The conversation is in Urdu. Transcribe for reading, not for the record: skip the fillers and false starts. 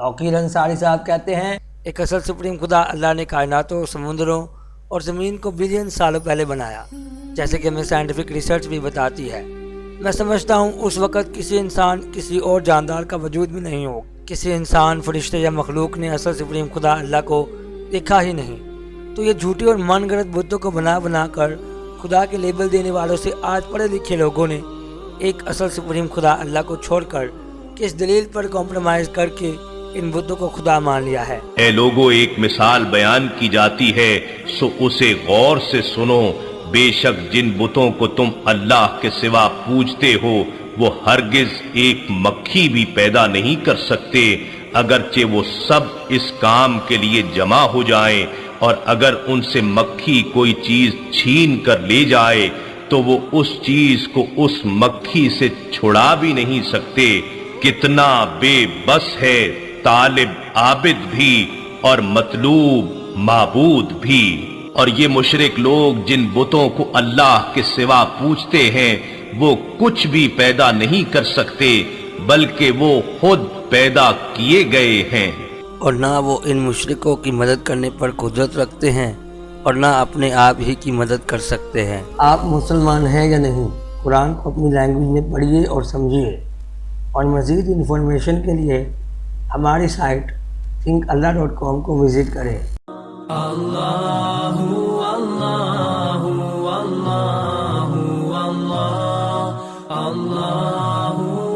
توقیر انصاری صاحب کہتے ہیں ایک اصل سپریم خدا اللہ نے کائناتوں، سمندروں اور زمین کو بلین سالوں پہلے بنایا، جیسے کہ ہمیں سائنٹیفک ریسرچ بھی بتاتی ہے۔ میں سمجھتا ہوں اس وقت کسی انسان، کسی اور جاندار کا وجود بھی نہیں ہو، کسی انسان، فرشتے یا مخلوق نے اصل سپریم خدا اللہ کو دیکھا ہی نہیں۔ تو یہ جھوٹی اور من گھڑت بتوں کو بنا کر خدا کے لیبل دینے والوں سے آج پڑھے لکھے لوگوں نے ایک اصل سپریم خدا اللہ کو چھوڑ کر کس دلیل پر کمپرومائز کر کے ان بتوں کو خدا مان لیا ہے۔ اے لوگو، ایک مثال بیان کی جاتی ہے سو اسے غور سے سنو۔ بے شک جن بتوں کو تم اللہ کے سوا پوجتے ہو وہ ہرگز ایک مکھی بھی پیدا نہیں کر سکتے، اگرچہ وہ سب اس کام کے لیے جمع ہو جائیں، اور اگر ان سے مکھی کوئی چیز چھین کر لے جائے تو وہ اس چیز کو اس مکھی سے چھڑا بھی نہیں سکتے۔ کتنا بے بس ہے طالب عابد بھی اور مطلوب معبود بھی۔ اور یہ مشرک لوگ جن بتوں کو اللہ کے سوا پوجتے ہیں وہ کچھ بھی پیدا نہیں کر سکتے، بلکہ وہ خود پیدا کیے گئے ہیں۔ اور نہ وہ ان مشرکوں کی مدد کرنے پر قدرت رکھتے ہیں اور نہ اپنے آپ ہی کی مدد کر سکتے ہیں۔ آپ مسلمان ہیں یا نہیں؟ قرآن کو اپنی لینگویج میں پڑھیے اور سمجھیے، اور مزید انفارمیشن کے لیے ہماری سائٹ thinkallah.com کو وزٹ کریں۔ اللہ اللہ اللہ اللہ اللہ